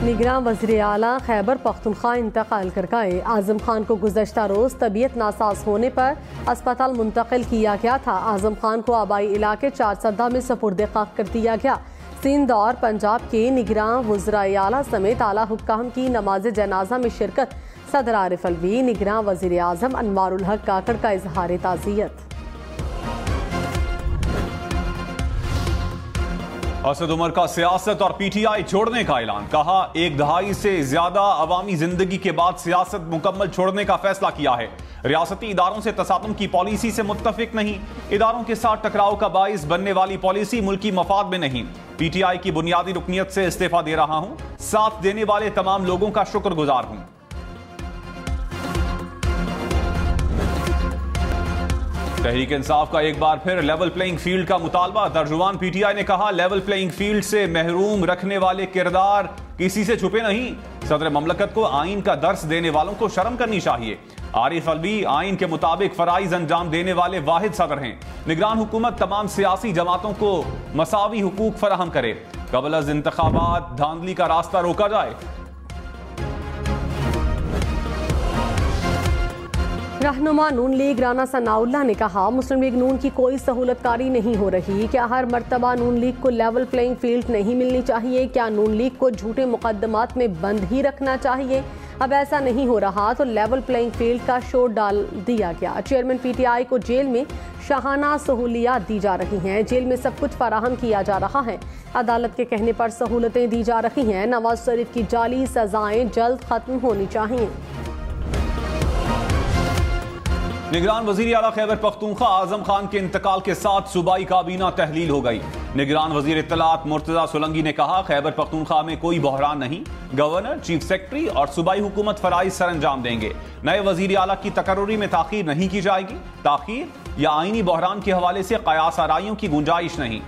निगरान वज़ीर आला खैबर पख्तूनख्वा इंतकाल कर गए। आज़म खान को गुज़श्ता रोज़ तबीयत नासाज होने पर अस्पताल मुंतकिल किया गया था। आज़म खान को आबाई इलाके 4 सदा में सपुर्द खाक कर दिया गया। सिंध और पंजाब के निगरान वज़ीर आला समेत आला हुक्काम की नमाज जनाजा में शिरकत। सदर आरिफ अलवी, निगरान वज़ीर आज़म अनवारुल हक काकड़ का इजहार ताज़ियत। असद उमर का सियासत और पीटीआई छोड़ने का ऐलान। कहा, एक दहाई से ज्यादा अवामी जिंदगी के बाद सियासत मुकम्मल छोड़ने का फैसला किया है। रियासती इदारों से तसादुम की पॉलिसी से मुत्तफिक नहीं। इदारों के साथ टकराव का बाइस बनने वाली पॉलिसी मुल्की मफाद में नहीं। पीटीआई की बुनियादी रुकनियत से इस्तीफा दे रहा हूं। साथ देने वाले तमाम लोगों का शुक्रगुजार हूं। तहरीक इंसाफ का एक बार फिर लेवल प्लेइंग फील्ड का मुतालबा। तर्जुमान पीटीआई ने कहा, लेवल प्लेइंग फील्ड से महरूम रखने वाले किरदार किसी से छुपे नहीं। सदर ममलकत को आइन का दर्स देने वालों को शर्म करनी चाहिए। आरिफ अलवी आइन के मुताबिक फराइज अंजाम देने वाले वाहिद सदर हैं। निगरान हुकूमत तमाम सियासी जमातों को मसावी हुकूक फराहम करे। कबल अज इंतखाबात धांधली का रास्ता रोका जाए। रहनुमा नून लीग राना सनाउल्लाह ने कहा, मुस्लिम लीग नून की कोई सहूलतकारी नहीं हो रही। क्या हर मर्तबा नून लीग को लेवल प्लेइंग फील्ड नहीं मिलनी चाहिए? क्या नून लीग को झूठे मुकदमात में बंद ही रखना चाहिए? अब ऐसा नहीं हो रहा तो लेवल प्लेइंग फील्ड का शो डाल दिया गया। चेयरमैन पीटीआई को जेल में शाहाना सहूलियात दी जा रही हैं। जेल में सब कुछ फराहम किया जा रहा है। अदालत के कहने पर सहूलतें दी जा रही हैं। नवाज शरीफ की जाली सजाएं जल्द खत्म होनी चाहिए। निगरान वजीर आला खैबर पख्तूनख्वा आजम खान के इंतकाल के साथ सूबाई काबीना तहलील हो गई। निगरान वजीर इत्तलात मुर्तजा सोलंगी ने कहा, खैबर पख्तूनख्वा में कोई बहरान नहीं। गवर्नर, चीफ सेक्रेटरी और सूबाई हुकूमत फराइज सर अंजाम देंगे। नए वजीर आला की तकर्रुरी में ताखीर नहीं की जाएगी। ताखीर या आईनी बहरान के हवाले से कयास आराइयों की गुंजाइश नहीं।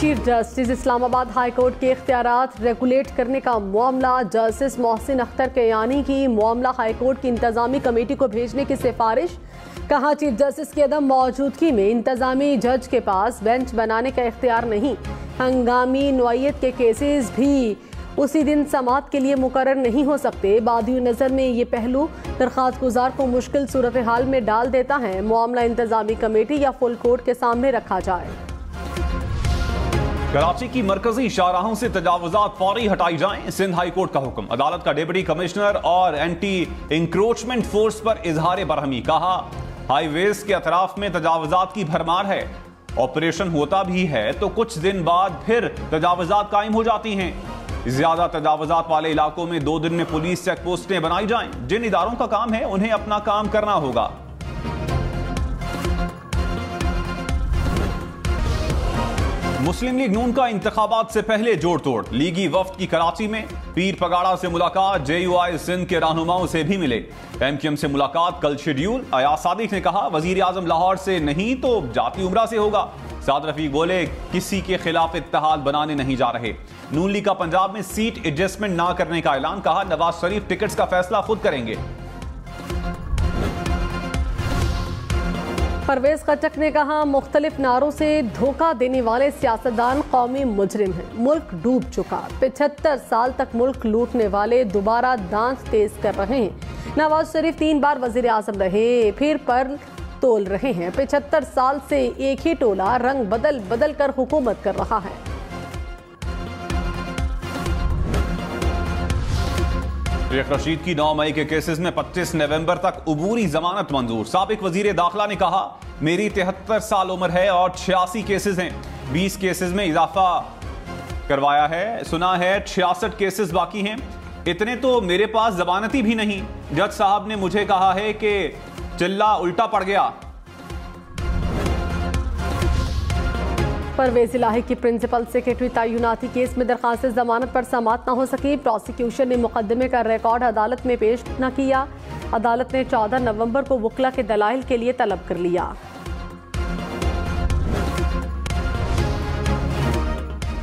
Chief justice Islamabad high court के इख्तियारात रेगुलेट करने का मामला। जस्टिस मोहसिन अख्तर कयानी की मामला हाई कोर्ट की इंतजामी कमेटी को भेजने की सिफारिश। कहा, चीफ जस्टिस की अदम मौजूदगी में इंतजामी जज के पास बेंच बनाने का इख्तियार नहीं। हंगामी नौइयत के केसेस भी उसी दिन समाअत के लिए मुकर्रर नहीं हो सकते। बादी नज़र में ये पहलू दरख्वास्त गुजार को मुश्किल सूरत हाल में डाल देता है। मामला इंतजामी कमेटी या फुल कोर्ट के सामने रखा जाए। कराची की मरकजी शाहराहों से तजावुजात फौरी हटाई जाएं। सिंध हाई कोर्ट का हुक्म। अदालत का डिप्टी कमिश्नर और एंटी इंक्रोचमेंट फोर्स पर इजहार बरहमी। कहा, हाईवेज के अतराफ में तजावुजात की भरमार है। ऑपरेशन होता भी है तो कुछ दिन बाद फिर तजावुजात कायम हो जाती हैं। ज्यादा तजावुजात वाले इलाकों में 2 दिन में पुलिस चेक पोस्टें बनाई जाएं। जिन इदारों का काम है उन्हें अपना काम करना होगा। मुस्लिम लीग नून का इंतखाबात से पहले जोड़ तोड़। लीगी वफ्द की कराची में पीर पगाड़ा से मुलाकात। JUI सिंध के रहनुमाओं से भी मिले। MQM से मुलाकात कल शेड्यूल। अयाज सादिक ने कहा, वजीर आजम लाहौर से नहीं तो जाती उमरा से होगा। साद रफीक बोले, किसी के खिलाफ इत्तेहाद बनाने नहीं जा रहे। नून लीग का पंजाब में सीट एडजस्टमेंट ना करने का ऐलान। कहा, नवाज शरीफ टिकट्स का फैसला खुद करेंगे। परवेज खट्टक ने कहा, मुख्तलिफ नारों से धोखा देने वाले सियासतदान कौमी मुजरिम हैं। मुल्क डूब चुका। 75 साल तक मुल्क लूटने वाले दोबारा दांत तेज कर रहे हैं। नवाज शरीफ 3 बार वजीर आजम रहे, फिर पर तोल रहे हैं। 75 साल से एक ही टोला रंग बदल बदल कर हुकूमत कर रहा है। शेख रशीद की 9 मई के केसेस में 25 नवंबर तक उबूरी जमानत मंजूर। साबिक वजीर दाखिला ने कहा, मेरी 73 साल उम्र है और 86 केसेस हैं। 20 केसेस में इजाफा करवाया है। सुना है 66 केसेस बाकी हैं। इतने तो मेरे पास जमानती भी नहीं। जज साहब ने मुझे कहा है कि चिल्ला उल्टा पड़ गया। परवेज इलाही की प्रिंसिपल सेक्रेटरी तय्युनाती केस में दरखास्त जमानत पर समाअत न हो सकी। प्रोसिक्यूशन ने मुकदमे का रिकॉर्ड अदालत में पेश न किया। अदालत ने 14 नवंबर को वकला के दलाइल के लिए तलब कर लिया।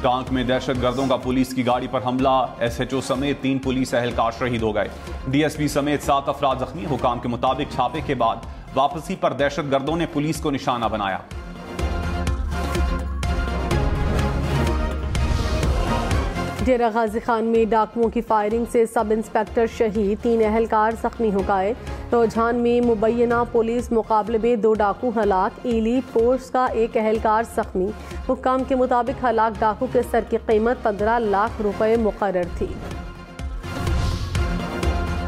टांक में दहशतगर्दों का पुलिस की गाड़ी पर हमला। SHO समेत 3 पुलिस एहलकार शहीद हो गए। DSP समेत 7 अफराद जख्मी। हुकाम के मुताबिक छापे के बाद वापसी पर दहशतगर्दों ने पुलिस को निशाना बनाया। डेरा गाजी खान में डाकुओं की फायरिंग से सब इंस्पेक्टर शहीद, 3 अहलकार जख्मी हो गए। रुझान में मुबैना पुलिस मुकाबले में 2 डाकू हलाक, एलीट फोर्स का 1 अहलकार जख्मी। हुक्काम के मुताबिक हलाक डाकू के सर की कीमत 15 लाख रुपए मुकर्रर थी।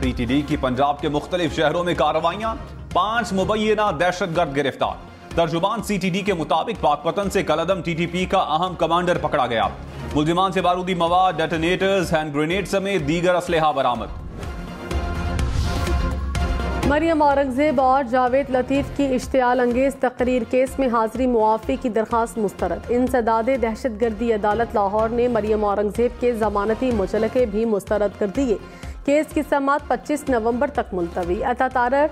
PTD की पंजाब के मुख्तलिफ शहरों में कार्रवाइयां, 5 मुबैना दहशतगर्द गिरफ्तार। तर्जुमान CTD के मुताबिक पाकपतन से कलदम TTP का अहम कमांडर पकड़ा गया। मुलजिमान से बारूदी मवाद, डेटोनेटर्स, हैंड ग्रेनेड समेत दीगर असलहा बरामद। मरियम औरंगजेब और जावेद लतीफ की इश्तियाल अंगेज तकरीर केस में हाजिरी मुआफ़ी की दरखास्त मुस्तरद। इंसदाद दहशतगर्दी अदालत लाहौर ने मरियम औरंगजेब के जमानती मुचलके भी मुस्तरद कर दिए। केस की समाअत 25 नवंबर तक मुलतवी। अतातारर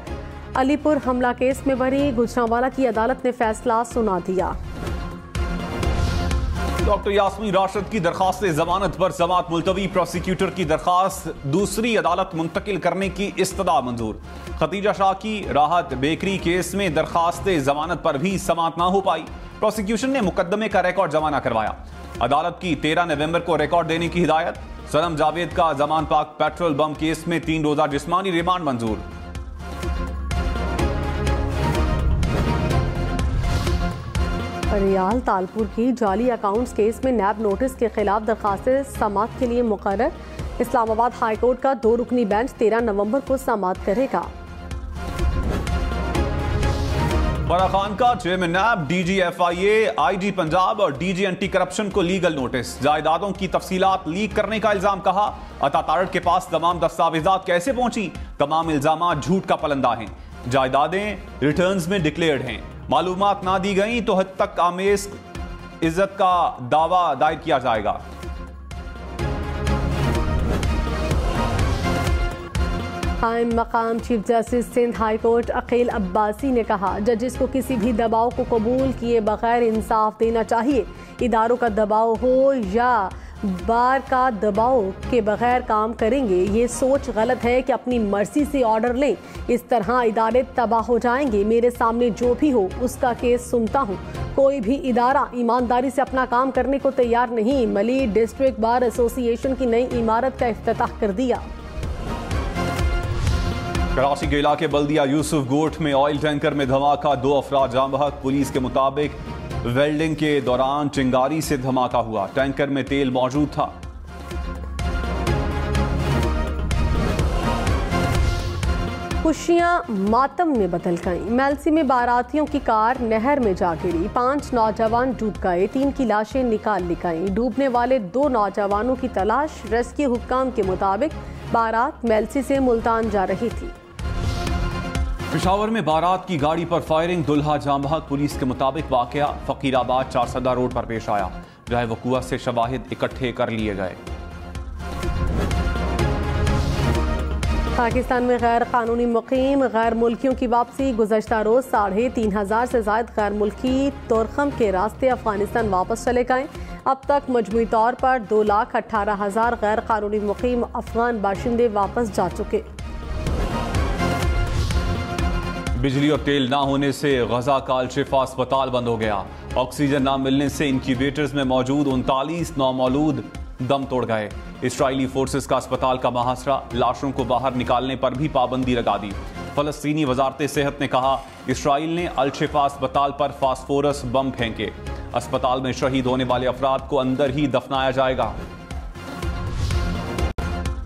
अलीपुर हमला केस में बरी गुजरांवाला की अदालत ने फैसला सुना दिया। डॉक्टर यास्मीन राशिद की दरखास्त जमानत पर समाअत मुलतवी। प्रोसिक्यूटर की दरखास्त दूसरी अदालत मुंतकिल करने की इस्तदा मंजूर। खतीजा शाह की राहत बेकरी केस में दरखास्त जमानत पर भी समाअत ना हो पाई। प्रोसिक्यूशन ने मुकदमे का रिकॉर्ड जमा न करवाया। अदालत की 13 नवंबर को रिकॉर्ड देने की हिदायत। सनम जावेद का जमान पाक पेट्रोल बम केस में 3 रोजा जिस्मानी रिमांड मंजूर। रियाल तालपुर की जाली अकाउंट्स केस में नैब नोटिस के खिलाफ दरखास्तें समाअत के लिए मुकर्रर। इस्लामाबाद हाई कोर्ट का 2 रुकनी बेंच 13 नवंबर को समाअत करेगा। फराह खान का चेयरमैन नैब, DG FIA, IG पंजाब और DG एंटी करप्शन को लीगल नोटिस। जायदादों की तफसीलात लीक करने का इल्जाम। कहा अतातारट के पास तमाम दस्तावेजात कैसे पहुंची? तमाम इल्जामात झूठ का पलंदा हैं। जायदादें रिटर्न्स में डिक्लेयर्ड हैं। मालूमात ना दी गई तो हद तक आमेज इज्जत का दावा दायर किया जाएगा। कायम मकाम chief justice Sindh high court Akeel Abbasi ने कहा जजेस को किसी भी दबाव को कबूल किए बगैर इंसाफ देना चाहिए। इदारों का दबाव हो या बार का दबाव के बगैर काम करेंगे। ये सोच गलत है कि अपनी मर्जी से ऑर्डर लें, इस तरह इदारे तबाह हो जाएंगे। मेरे सामने जो भी हो उसका केस सुनता हूँ। कोई भी इदारा ईमानदारी से अपना काम करने को तैयार नहीं। मली डिस्ट्रिक्ट बार एसोसिएशन की नई इमारत का इफ्तिताह कर दिया। कराची के इलाके बल्दिया यूसुफ गोट में ऑयल टैंकर में धमाका, 2 अफराद जान बहक। पुलिस के मुताबिक वेल्डिंग के दौरान चिंगारी से धमाका हुआ। टैंकर में तेल मौजूद था। खुशियां मातम में बदल गईं। मेलसी में बारातियों की कार नहर में जा गिरी। 5 नौजवान डूब गए, 3 की लाशें निकाल ली गईं। डूबने वाले 2 नौजवानों की तलाश। रेस्क्यू हुक्काम के मुताबिक बारात मेलसी से मुल्तान जा रही थी। पिशावर में बारात की गाड़ी पर फायरिंग, दुल्हा जाम बहक। पुलिस के मुताबिक वाकया फकीराबाद 4 सदा रोड पर पेश आया। जहाँ वकुआ से शवाहिद इकट्ठे कर लिए गए। पाकिस्तान में गैर कानूनी मुकीम गैर मुल्कियों की वापसी। गुज़श्ता रोज 3,500 से ज्यादा गैर मुल्की तोरखम के रास्ते अफगानिस्तान वापस चले गए। अब तक मजमूई तौर पर 2,18,000 गैर कानूनी मुकीम अफगान बाशिंदे वापस जा चुके। बिजली और तेल ना होने से गजा का अल-शिफा अस्पताल बंद हो गया। ऑक्सीजन ना मिलने से इंक्यूबेटर्स में मौजूद 39 नौमौलूद दम तोड़ गए। इस्राइली फोर्सेस का अस्पताल का महासरा, लाशों को बाहर निकालने पर भी पाबंदी लगा दी। फलस्तीनी वजारत सेहत ने कहा इस्राइल ने अल-शिफा अस्पताल पर फास्फोरस बम फेंके। अस्पताल में शहीद होने वाले अफराद को अंदर ही दफनाया जाएगा।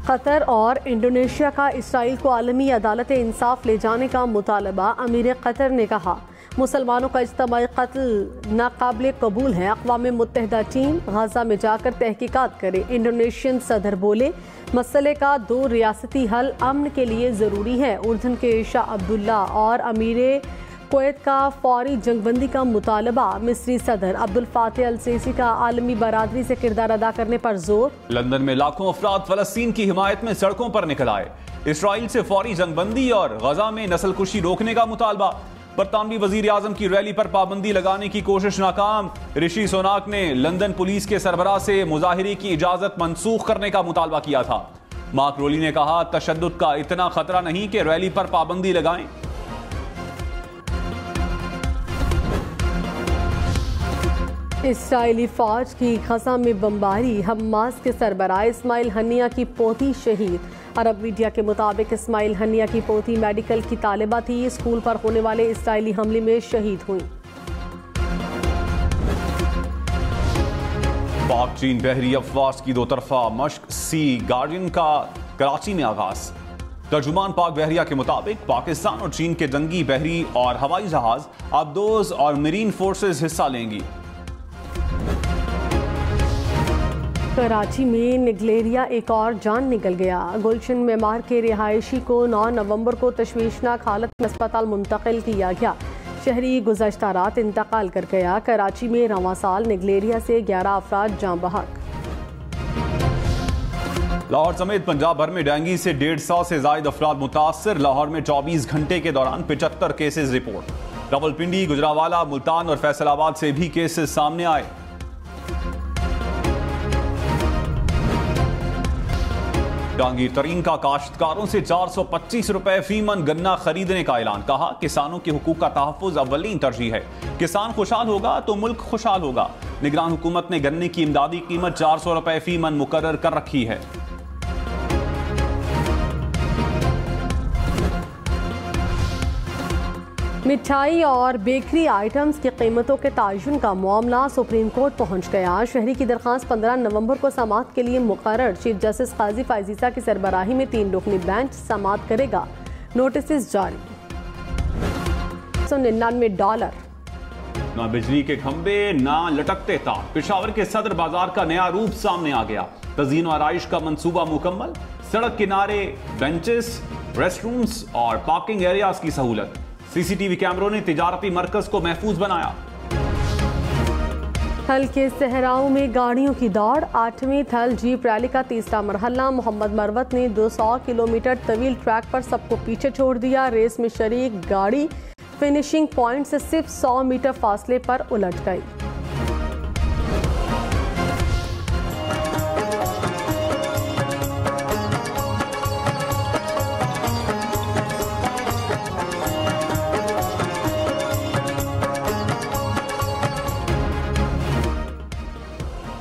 कतर और इंडोनेशिया का इसराइल को आलमी अदालत इंसाफ ले जाने का मुतालबा। अमीर कतर ने कहा मुसलमानों का इज्तमाई कत्ल नाकाबिल कबूल है। अक़वाम मुत्तहिदा टीम गजा में जाकर तहकीकात करे। इंडोनेशियन सदर बोले मसले का 2 रियासती हल अमन के लिए ज़रूरी है। उर्दन के शाह अब्दुल्ला और अमीर कुवैत का फौरी जंगबंदी का मुतालबा। मिस्री सदर अब्दुल फातह अल सीसी का आलमी बरादरी से किरदार अदा करने पर जोर। लंदन में लाखों अफराद फलस्तीन की हिमायत में सड़कों पर निकल आए। इसराइल से फौरी जंगबंदी और गजा में नस्लकुशी रोकने का मुतालबा। बरतानवी वजीर आजम की रैली पर पाबंदी लगाने की कोशिश नाकाम। ऋषि सुनाक ने लंदन पुलिस के सरबराह से मुजाहिरे की इजाजत मनसूख करने का मुतालबा किया था। मार्क रोली ने कहा तशद्दुद का इतना खतरा नहीं कि रैली पर पाबंदी लगाएं। इसराइली फौज की गजा में बमबारी, हमास के सरबराह इस्माइल हनिया की पोती शहीद। अरब मीडिया के मुताबिक इस्माइल हनिया की पोती मेडिकल की तालिबा थी, स्कूल पर होने वाले इसराइली हमले में शहीद हुई। पाक चीन बहरी अफवाज की दो तरफा मश्क सी गार्डियन का कराची में आगाज। तर्जुमान पाक बहरिया के मुताबिक पाकिस्तान और चीन के जंगी बहरी और हवाई जहाज अब्दोज और मरीन फोर्सेस हिस्सा लेंगी। कराची में निगलेरिया एक और जान निकल गया। गुलशन मेमार के रिहायशी को 9 नवंबर को तशवीशनाक हालत में अस्पताल मुंतकिल किया गया। शहरी गुज़श्ता रात इंतकाल कर गया। कराची में रवां साल निगलेरिया से 11 अफराद जाँ बहक। लाहौर समेत पंजाब भर में डेंगू से 150 से ज्यादा अफराद मुतासर। लाहौर में 24 घंटे के दौरान 75 केसेस रिपोर्ट। रावलपिंडी, गुजरावाला, मुल्तान और फैसलाबाद से भी केसेस सामने आए। जहांगीर तरीन का काश्तकारों से 425 रुपए फी मन गन्ना खरीदने का ऐलान। कहा, किसानों के हुकूक का तहफ़्फ़ुज़ अव्वलीन तरजीह है। किसान खुशहाल होगा तो मुल्क खुशहाल होगा। निगरान हुकूमत ने गन्ने की इमदादी कीमत 400 रुपए फी मन मुकर्रर कर रखी है। मिठाई और बेकरी आइटम्स की कीमतों के तयन का मामला सुप्रीम कोर्ट पहुंच गया। शहरी की दरख्वास्त 15 नवंबर को समाअत के लिए मुकर्रर। चीफ जस्टिस काजी फायजीसा की सरबराही में 3 रुकनी बेंच समाअत करेगा। नोटिस जारी। $199। ना बिजली के खंबे, ना लटकते तार। पेशावर के सदर बाजार का नया रूप सामने आ गया। तज़ीन और आराइश का मंसूबा मुकम्मल। सड़क किनारे बेंचेस, रेस्टरूम्स और पार्किंग एरियाज की सहूलत। सीसीटीवी कैमरों ने तिजारती मरकज को महफूज बनाया। थल के सहराओं में गाड़ियों की दौड़। 8वीं थल जीप रैली का तीसरा मरहला। मोहम्मद मरवत ने 200 किलोमीटर तवील ट्रैक पर सबको पीछे छोड़ दिया। रेस में शरीक गाड़ी फिनिशिंग पॉइंट से सिर्फ 100 मीटर फासले पर उलट गई।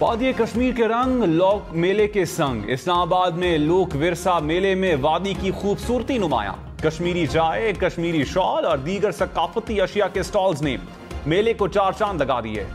वादी कश्मीर के रंग लोक मेले के संग। इस्लामाबाद में लोक विरसा मेले में वादी की खूबसूरती नुमाया। कश्मीरी चाय, कश्मीरी शॉल और दीगर सकाफती अशिया के स्टॉल्स ने मेले को 4 चांद लगा दिए।